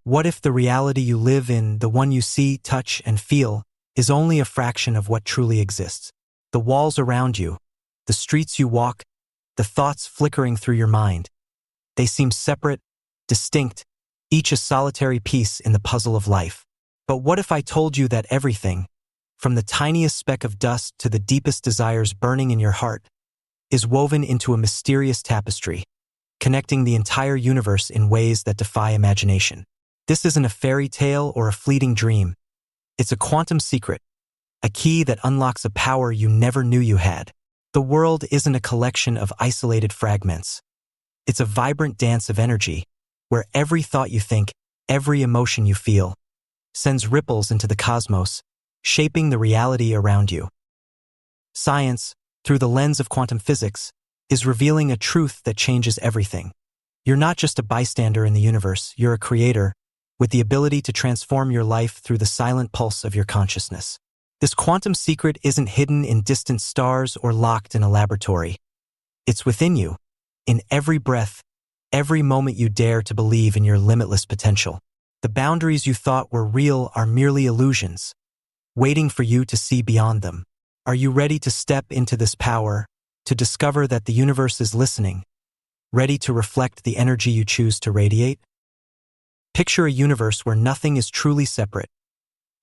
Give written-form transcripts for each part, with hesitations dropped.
What if the reality you live in, the one you see, touch, and feel, is only a fraction of what truly exists? The walls around you, the streets you walk, the thoughts flickering through your mind. They seem separate, distinct, each a solitary piece in the puzzle of life. But what if I told you that everything, from the tiniest speck of dust to the deepest desires burning in your heart, is woven into a mysterious tapestry, connecting the entire universe in ways that defy imagination? This isn't a fairy tale or a fleeting dream. It's a quantum secret, a key that unlocks a power you never knew you had. The world isn't a collection of isolated fragments. It's a vibrant dance of energy, where every thought you think, every emotion you feel, sends ripples into the cosmos, shaping the reality around you. Science, through the lens of quantum physics, is revealing a truth that changes everything. You're not just a bystander in the universe, you're a creator, with the ability to transform your life through the silent pulse of your consciousness. This quantum secret isn't hidden in distant stars or locked in a laboratory. It's within you, in every breath, every moment you dare to believe in your limitless potential. The boundaries you thought were real are merely illusions, waiting for you to see beyond them. Are you ready to step into this power, to discover that the universe is listening, ready to reflect the energy you choose to radiate? Picture a universe where nothing is truly separate,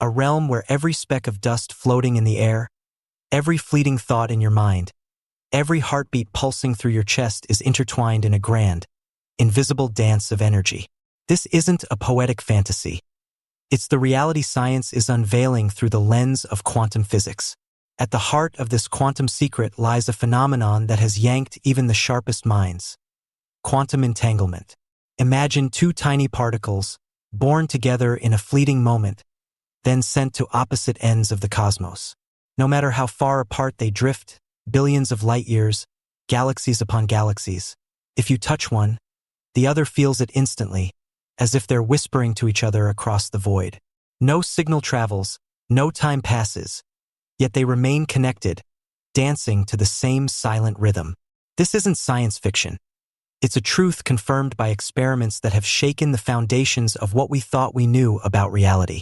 a realm where every speck of dust floating in the air, every fleeting thought in your mind, every heartbeat pulsing through your chest is intertwined in a grand, invisible dance of energy. This isn't a poetic fantasy. It's the reality science is unveiling through the lens of quantum physics. At the heart of this quantum secret lies a phenomenon that has yanked even the sharpest minds: quantum entanglement. Imagine two tiny particles, born together in a fleeting moment, then sent to opposite ends of the cosmos. No matter how far apart they drift, billions of light years, galaxies upon galaxies, if you touch one, the other feels it instantly, as if they're whispering to each other across the void. No signal travels, no time passes, yet they remain connected, dancing to the same silent rhythm. This isn't science fiction. It's a truth confirmed by experiments that have shaken the foundations of what we thought we knew about reality.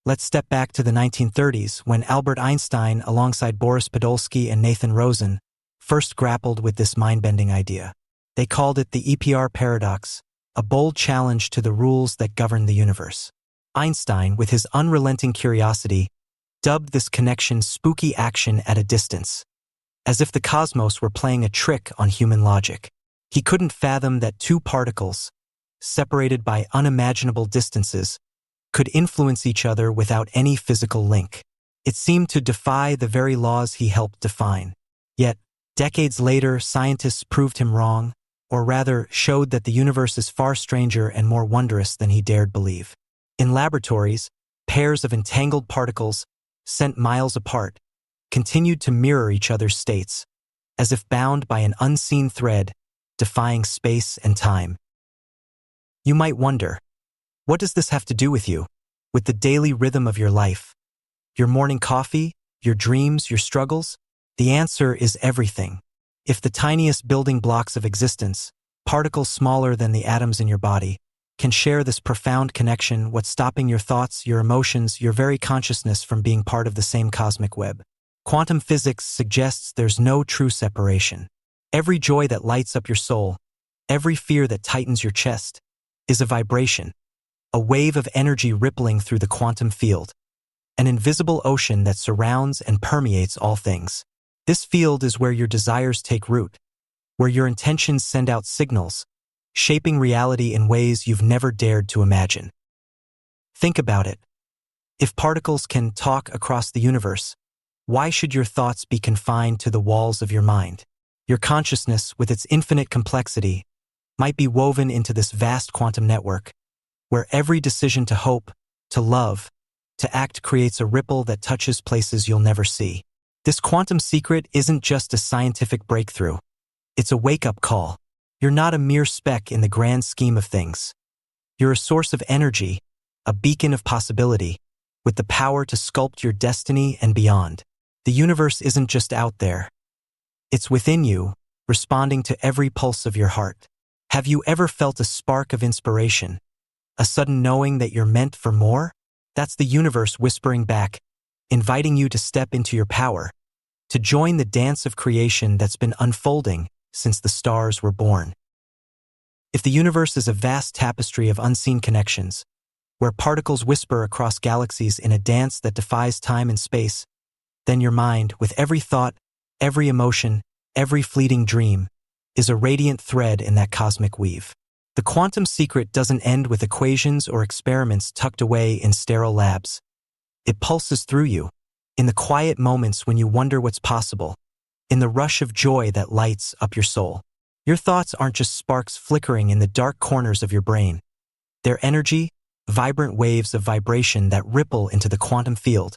Let's step back to the 1930s, when Albert Einstein, alongside Boris Podolsky and Nathan Rosen, first grappled with this mind-bending idea. They called it the EPR paradox, a bold challenge to the rules that govern the universe. Einstein, with his unrelenting curiosity, dubbed this connection spooky action at a distance, as if the cosmos were playing a trick on human logic. He couldn't fathom that two particles, separated by unimaginable distances, could influence each other without any physical link. It seemed to defy the very laws he helped define. Yet, decades later, scientists proved him wrong, or rather, showed that the universe is far stranger and more wondrous than he dared believe. In laboratories, pairs of entangled particles, sent miles apart, continued to mirror each other's states, as if bound by an unseen thread, defying space and time. You might wonder, what does this have to do with you, with the daily rhythm of your life? Your morning coffee, your dreams, your struggles? The answer is everything. If the tiniest building blocks of existence, particles smaller than the atoms in your body, can share this profound connection, what's stopping your thoughts, your emotions, your very consciousness from being part of the same cosmic web? Quantum physics suggests there's no true separation. Every joy that lights up your soul, every fear that tightens your chest, is a vibration, a wave of energy rippling through the quantum field, an invisible ocean that surrounds and permeates all things. This field is where your desires take root, where your intentions send out signals, shaping reality in ways you've never dared to imagine. Think about it. If particles can talk across the universe, why should your thoughts be confined to the walls of your mind? Your consciousness, with its infinite complexity, might be woven into this vast quantum network, where every decision to hope, to love, to act creates a ripple that touches places you'll never see. This quantum secret isn't just a scientific breakthrough. It's a wake-up call. You're not a mere speck in the grand scheme of things. You're a source of energy, a beacon of possibility, with the power to sculpt your destiny and beyond. The universe isn't just out there. It's within you, responding to every pulse of your heart. Have you ever felt a spark of inspiration, A sudden knowing that you're meant for more? That's the universe whispering back, inviting you to step into your power, to join the dance of creation that's been unfolding since the stars were born. If the universe is a vast tapestry of unseen connections, where particles whisper across galaxies in a dance that defies time and space, then your mind, with every thought, every emotion, every fleeting dream, is a radiant thread in that cosmic weave. The quantum secret doesn't end with equations or experiments tucked away in sterile labs. It pulses through you, in the quiet moments when you wonder what's possible, in the rush of joy that lights up your soul. Your thoughts aren't just sparks flickering in the dark corners of your brain. They're energy, vibrant waves of vibration that ripple into the quantum field,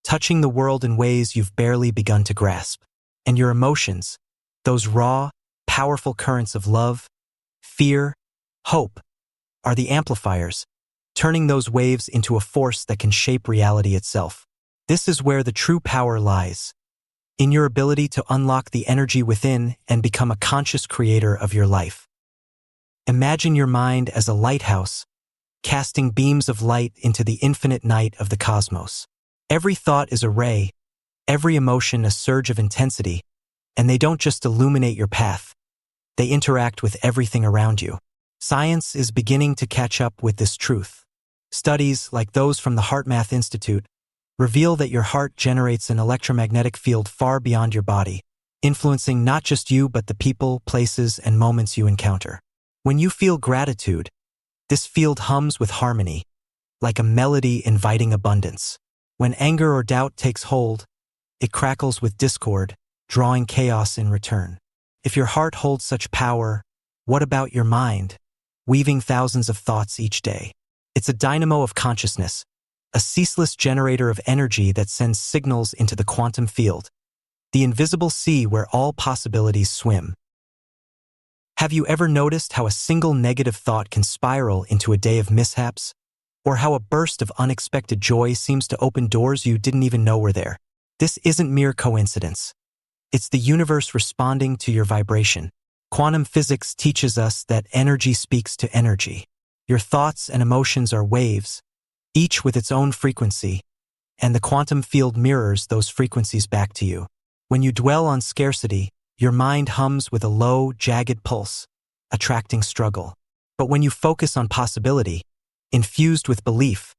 touching the world in ways you've barely begun to grasp. And your emotions, those raw, powerful currents of love, fear, hope, are the amplifiers, turning those waves into a force that can shape reality itself. This is where the true power lies, in your ability to unlock the energy within and become a conscious creator of your life. Imagine your mind as a lighthouse, casting beams of light into the infinite night of the cosmos. Every thought is a ray, every emotion a surge of intensity, and they don't just illuminate your path, they interact with everything around you. Science is beginning to catch up with this truth. Studies, like those from the HeartMath Institute, reveal that your heart generates an electromagnetic field far beyond your body, influencing not just you but the people, places, and moments you encounter. When you feel gratitude, this field hums with harmony, like a melody inviting abundance. When anger or doubt takes hold, it crackles with discord, drawing chaos in return. If your heart holds such power, what about your mind, weaving thousands of thoughts each day? It's a dynamo of consciousness, a ceaseless generator of energy that sends signals into the quantum field, the invisible sea where all possibilities swim. Have you ever noticed how a single negative thought can spiral into a day of mishaps? Or how a burst of unexpected joy seems to open doors you didn't even know were there? This isn't mere coincidence. It's the universe responding to your vibration. Quantum physics teaches us that energy speaks to energy. Your thoughts and emotions are waves, each with its own frequency, and the quantum field mirrors those frequencies back to you. When you dwell on scarcity, your mind hums with a low, jagged pulse, attracting struggle. But when you focus on possibility, infused with belief,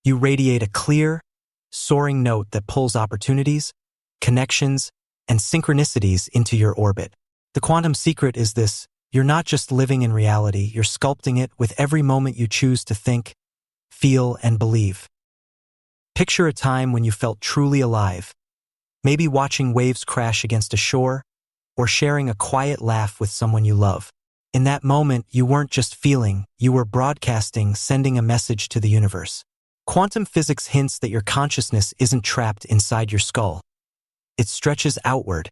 you radiate a clear, soaring note that pulls opportunities, connections, and synchronicities into your orbit. The quantum secret is this: you're not just living in reality, you're sculpting it with every moment you choose to think, feel, and believe. Picture a time when you felt truly alive, maybe watching waves crash against a shore, or sharing a quiet laugh with someone you love. In that moment, you weren't just feeling, you were broadcasting, sending a message to the universe. Quantum physics hints that your consciousness isn't trapped inside your skull. It stretches outward,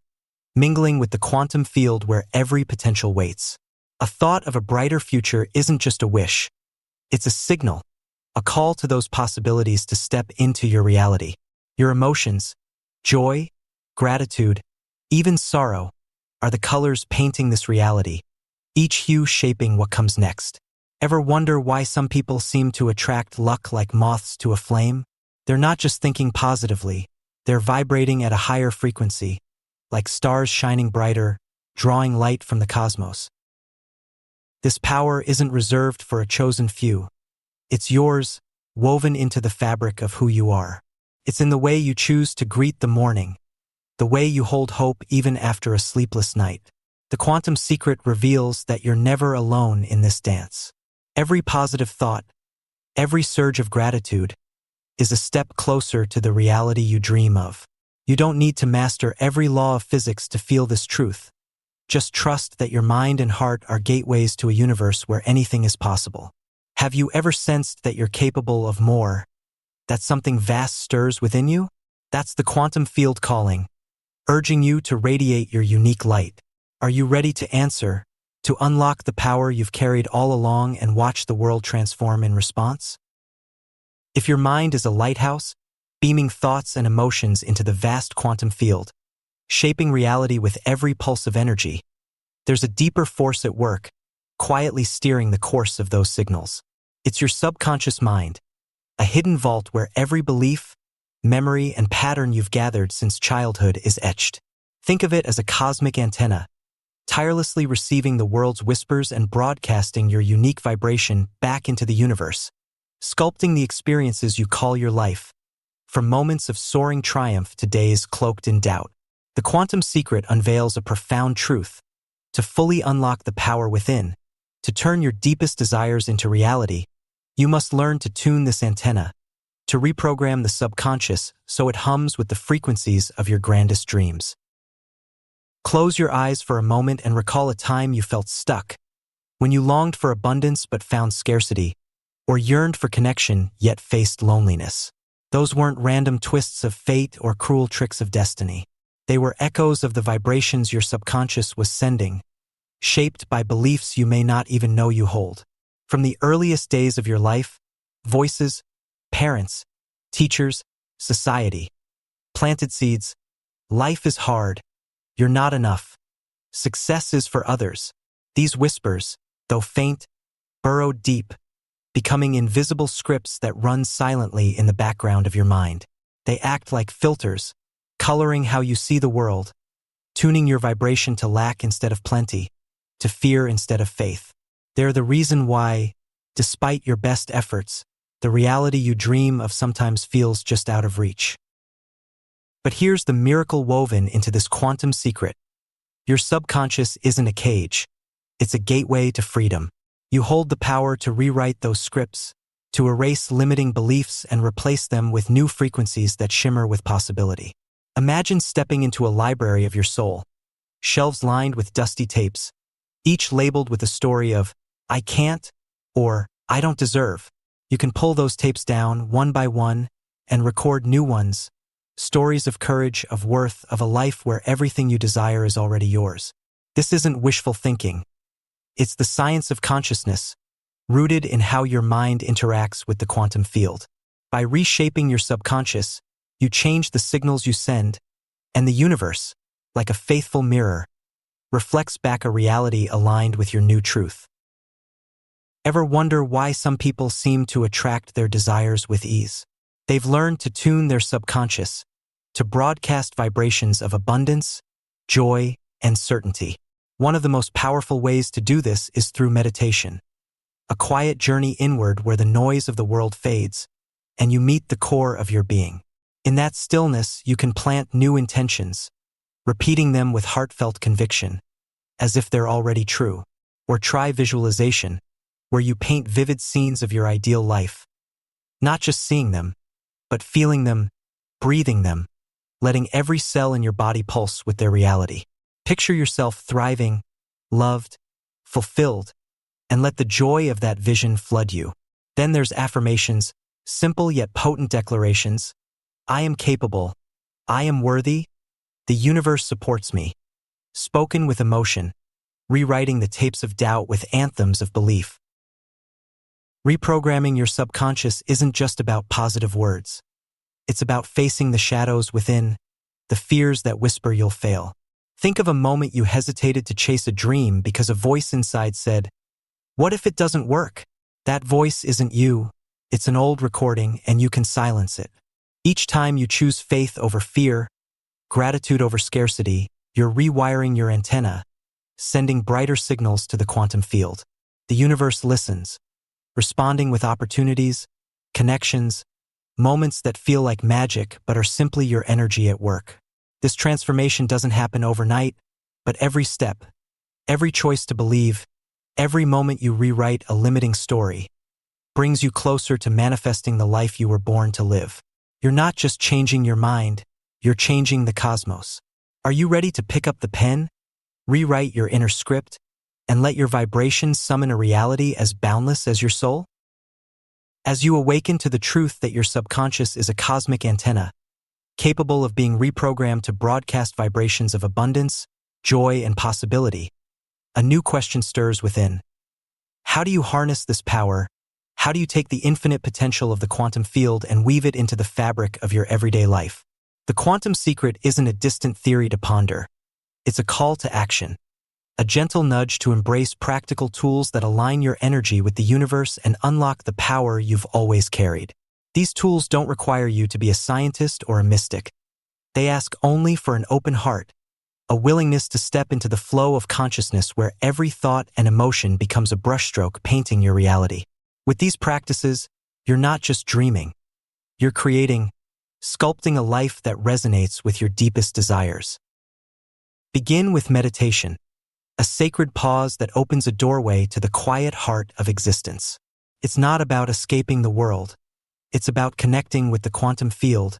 mingling with the quantum field where every potential waits. A thought of a brighter future isn't just a wish. It's a signal, a call to those possibilities to step into your reality. Your emotions, joy, gratitude, even sorrow, are the colors painting this reality, each hue shaping what comes next. Ever wonder why some people seem to attract luck like moths to a flame? They're not just thinking positively, they're vibrating at a higher frequency, like stars shining brighter, drawing light from the cosmos. This power isn't reserved for a chosen few. It's yours, woven into the fabric of who you are. It's in the way you choose to greet the morning, the way you hold hope even after a sleepless night. The quantum secret reveals that you're never alone in this dance. Every positive thought, every surge of gratitude, is a step closer to the reality you dream of. You don't need to master every law of physics to feel this truth. Just trust that your mind and heart are gateways to a universe where anything is possible. Have you ever sensed that you're capable of more, that something vast stirs within you? That's the quantum field calling, urging you to radiate your unique light. Are you ready to answer, to unlock the power you've carried all along and watch the world transform in response? If your mind is a lighthouse, beaming thoughts and emotions into the vast quantum field, shaping reality with every pulse of energy, there's a deeper force at work, quietly steering the course of those signals. It's your subconscious mind, a hidden vault where every belief, memory, and pattern you've gathered since childhood is etched. Think of it as a cosmic antenna, tirelessly receiving the world's whispers and broadcasting your unique vibration back into the universe, sculpting the experiences you call your life, from moments of soaring triumph to days cloaked in doubt. The quantum secret unveils a profound truth. To fully unlock the power within, to turn your deepest desires into reality, you must learn to tune this antenna, to reprogram the subconscious so it hums with the frequencies of your grandest dreams. Close your eyes for a moment and recall a time you felt stuck, when you longed for abundance but found scarcity, or yearned for connection yet faced loneliness. Those weren't random twists of fate or cruel tricks of destiny. They were echoes of the vibrations your subconscious was sending, shaped by beliefs you may not even know you hold. From the earliest days of your life, voices, parents, teachers, society planted seeds. Life is hard. You're not enough. Success is for others. These whispers, though faint, burrowed deep, becoming invisible scripts that run silently in the background of your mind. They act like filters, coloring how you see the world, tuning your vibration to lack instead of plenty, to fear instead of faith. They're the reason why, despite your best efforts, the reality you dream of sometimes feels just out of reach. But here's the miracle woven into this quantum secret. Your subconscious isn't a cage. It's a gateway to freedom. You hold the power to rewrite those scripts, to erase limiting beliefs and replace them with new frequencies that shimmer with possibility. Imagine stepping into a library of your soul, shelves lined with dusty tapes, each labeled with a story of, "I can't," or "I don't deserve." You can pull those tapes down one by one and record new ones, stories of courage, of worth, of a life where everything you desire is already yours. This isn't wishful thinking. It's the science of consciousness, rooted in how your mind interacts with the quantum field. By reshaping your subconscious, you change the signals you send, and the universe, like a faithful mirror, reflects back a reality aligned with your new truth. Ever wonder why some people seem to attract their desires with ease? They've learned to tune their subconscious, to broadcast vibrations of abundance, joy, and certainty. One of the most powerful ways to do this is through meditation, a quiet journey inward where the noise of the world fades, and you meet the core of your being. In that stillness, you can plant new intentions, repeating them with heartfelt conviction, as if they're already true. Or try visualization, where you paint vivid scenes of your ideal life, not just seeing them, but feeling them, breathing them, letting every cell in your body pulse with their reality. Picture yourself thriving, loved, fulfilled, and let the joy of that vision flood you. Then there's affirmations, simple yet potent declarations. I am capable. I am worthy. The universe supports me. Spoken with emotion, rewriting the tapes of doubt with anthems of belief. Reprogramming your subconscious isn't just about positive words. It's about facing the shadows within, the fears that whisper you'll fail. Think of a moment you hesitated to chase a dream because a voice inside said, "What if it doesn't work?" That voice isn't you. It's an old recording, and you can silence it. Each time you choose faith over fear, gratitude over scarcity, you're rewiring your antenna, sending brighter signals to the quantum field. The universe listens, responding with opportunities, connections, moments that feel like magic but are simply your energy at work. This transformation doesn't happen overnight, but every step, every choice to believe, every moment you rewrite a limiting story, brings you closer to manifesting the life you were born to live. You're not just changing your mind, you're changing the cosmos. Are you ready to pick up the pen, rewrite your inner script, and let your vibrations summon a reality as boundless as your soul? As you awaken to the truth that your subconscious is a cosmic antenna, capable of being reprogrammed to broadcast vibrations of abundance, joy, and possibility, a new question stirs within. How do you harness this power? How do you take the infinite potential of the quantum field and weave it into the fabric of your everyday life? The quantum secret isn't a distant theory to ponder. It's a call to action. a gentle nudge to embrace practical tools that align your energy with the universe and unlock the power you've always carried. These tools don't require you to be a scientist or a mystic. They ask only for an open heart, a willingness to step into the flow of consciousness where every thought and emotion becomes a brushstroke painting your reality. With these practices, you're not just dreaming. You're creating, sculpting a life that resonates with your deepest desires. Begin with meditation, a sacred pause that opens a doorway to the quiet heart of existence. It's not about escaping the world. It's about connecting with the quantum field,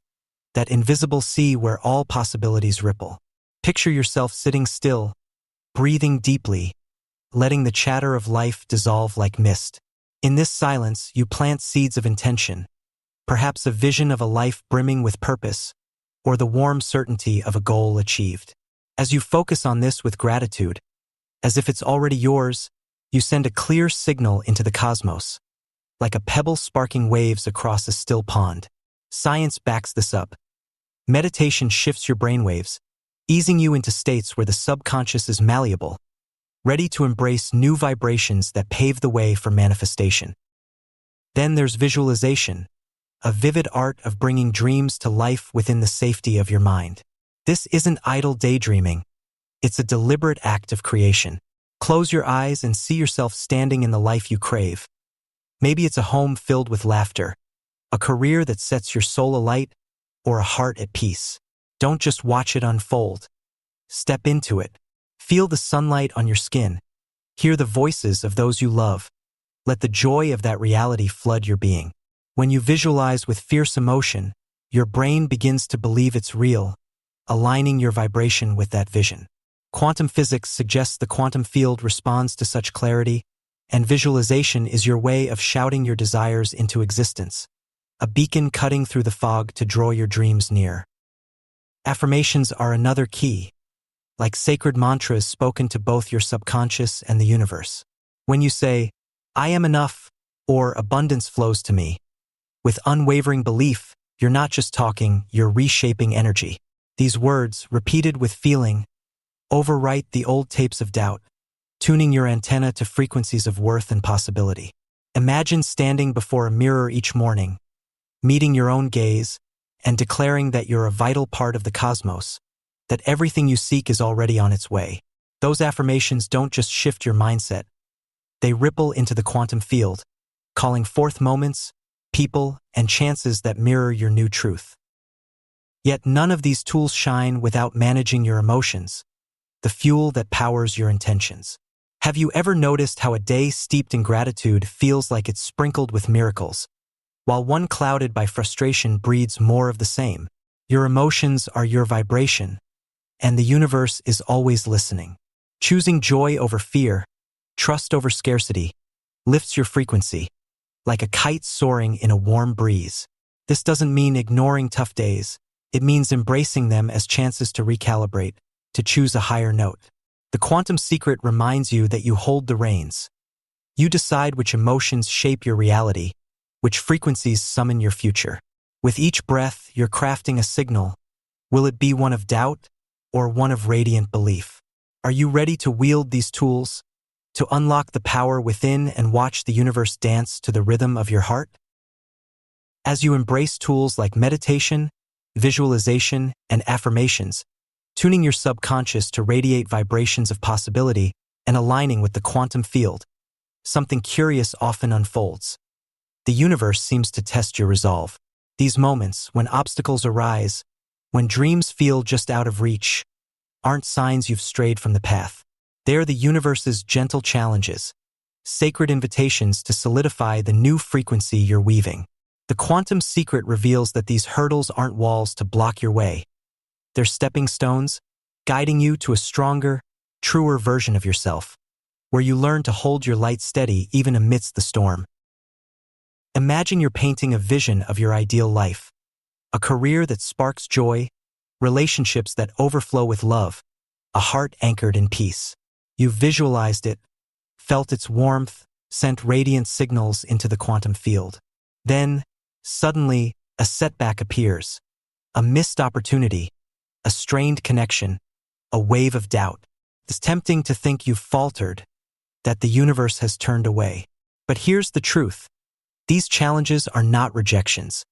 that invisible sea where all possibilities ripple. Picture yourself sitting still, breathing deeply, letting the chatter of life dissolve like mist. In this silence, you plant seeds of intention, perhaps a vision of a life brimming with purpose, or the warm certainty of a goal achieved. As you focus on this with gratitude, as if it's already yours, you send a clear signal into the cosmos, like a pebble sparking waves across a still pond. Science backs this up. Meditation shifts your brainwaves, easing you into states where the subconscious is malleable, ready to embrace new vibrations that pave the way for manifestation. Then there's visualization, a vivid art of bringing dreams to life within the safety of your mind. This isn't idle daydreaming. It's a deliberate act of creation. Close your eyes and see yourself standing in the life you crave. Maybe it's a home filled with laughter, a career that sets your soul alight, or a heart at peace. Don't just watch it unfold. Step into it. Feel the sunlight on your skin. Hear the voices of those you love. Let the joy of that reality flood your being. When you visualize with fierce emotion, your brain begins to believe it's real, aligning your vibration with that vision. Quantum physics suggests the quantum field responds to such clarity, and visualization is your way of shouting your desires into existence, a beacon cutting through the fog to draw your dreams near. Affirmations are another key, like sacred mantras spoken to both your subconscious and the universe. When you say, "I am enough," or "abundance flows to me," with unwavering belief, you're not just talking, you're reshaping energy. These words, repeated with feeling, overwrite the old tapes of doubt, tuning your antenna to frequencies of worth and possibility. Imagine standing before a mirror each morning, meeting your own gaze, and declaring that you're a vital part of the cosmos, that everything you seek is already on its way. Those affirmations don't just shift your mindset. They ripple into the quantum field, calling forth moments, people, and chances that mirror your new truth. Yet none of these tools shine without managing your emotions, the fuel that powers your intentions. Have you ever noticed how a day steeped in gratitude feels like it's sprinkled with miracles, while one clouded by frustration breeds more of the same? Your emotions are your vibration, and the universe is always listening. Choosing joy over fear, trust over scarcity, lifts your frequency, like a kite soaring in a warm breeze. This doesn't mean ignoring tough days. It means embracing them as chances to recalibrate, to choose a higher note. The quantum secret reminds you that you hold the reins. You decide which emotions shape your reality, which frequencies summon your future. With each breath, you're crafting a signal. Will it be one of doubt or one of radiant belief? Are you ready to wield these tools, to unlock the power within and watch the universe dance to the rhythm of your heart? As you embrace tools like meditation, visualization, and affirmations, tuning your subconscious to radiate vibrations of possibility and aligning with the quantum field, something curious often unfolds. The universe seems to test your resolve. These moments, when obstacles arise, when dreams feel just out of reach, aren't signs you've strayed from the path. They're the universe's gentle challenges, sacred invitations to solidify the new frequency you're weaving. The quantum secret reveals that these hurdles aren't walls to block your way. They're stepping stones, guiding you to a stronger, truer version of yourself, where you learn to hold your light steady even amidst the storm. Imagine you're painting a vision of your ideal life, a career that sparks joy, relationships that overflow with love, a heart anchored in peace. You've visualized it, felt its warmth, sent radiant signals into the quantum field. Then, suddenly, a setback appears, a missed opportunity, a strained connection, a wave of doubt. It's tempting to think you've faltered, that the universe has turned away. But here's the truth. These challenges are not rejections.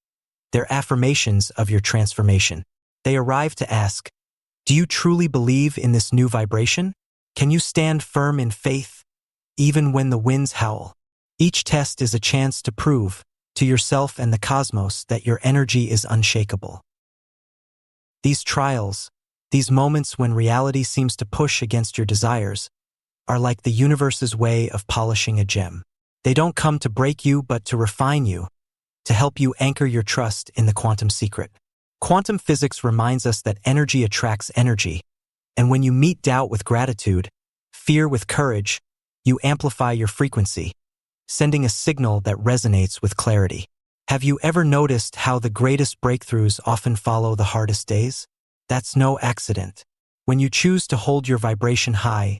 They're affirmations of your transformation. They arrive to ask, do you truly believe in this new vibration? Can you stand firm in faith, even when the winds howl? Each test is a chance to prove to yourself and the cosmos that your energy is unshakable. These trials, these moments when reality seems to push against your desires, are like the universe's way of polishing a gem. They don't come to break you but to refine you, to help you anchor your trust in the quantum secret. Quantum physics reminds us that energy attracts energy, and when you meet doubt with gratitude, fear with courage, you amplify your frequency, sending a signal that resonates with clarity. Have you ever noticed how the greatest breakthroughs often follow the hardest days? That's no accident. When you choose to hold your vibration high,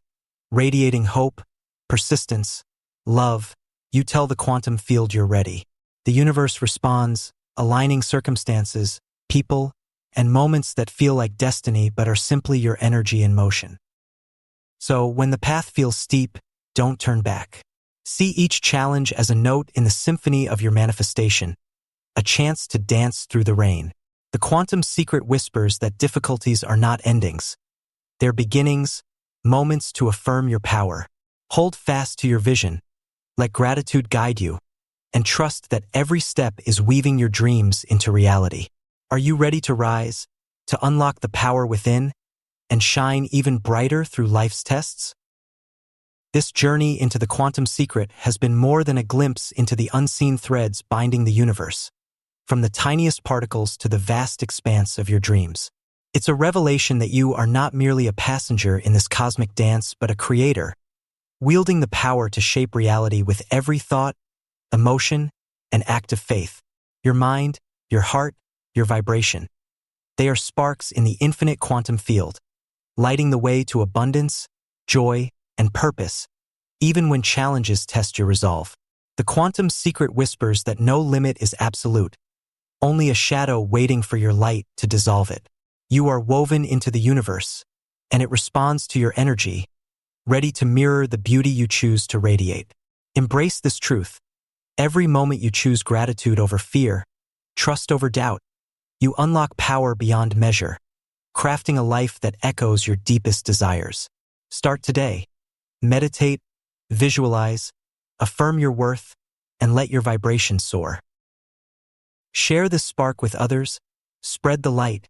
radiating hope, persistence, love, you tell the quantum field you're ready. The universe responds, aligning circumstances, people, and moments that feel like destiny but are simply your energy in motion. So, when the path feels steep, don't turn back. See each challenge as a note in the symphony of your manifestation, a chance to dance through the rain. The quantum secret whispers that difficulties are not endings. They're beginnings, moments to affirm your power. Hold fast to your vision, let gratitude guide you, and trust that every step is weaving your dreams into reality. Are you ready to rise, to unlock the power within, and shine even brighter through life's tests? This journey into the quantum secret has been more than a glimpse into the unseen threads binding the universe, from the tiniest particles to the vast expanse of your dreams. It's a revelation that you are not merely a passenger in this cosmic dance, but a creator, wielding the power to shape reality with every thought, emotion, and act of faith. Your mind, your heart, your vibration. They are sparks in the infinite quantum field, lighting the way to abundance, joy, and purpose, even when challenges test your resolve. The quantum secret whispers that no limit is absolute, only a shadow waiting for your light to dissolve it. You are woven into the universe, and it responds to your energy, ready to mirror the beauty you choose to radiate. Embrace this truth. Every moment you choose gratitude over fear, trust over doubt, you unlock power beyond measure, crafting a life that echoes your deepest desires. Start today. Meditate, visualize, affirm your worth, and let your vibration soar. Share this spark with others, spread the light,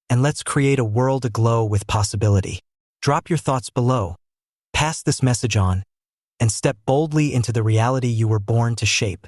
and let's create a world aglow with possibility. Drop your thoughts below, pass this message on, and step boldly into the reality you were born to shape.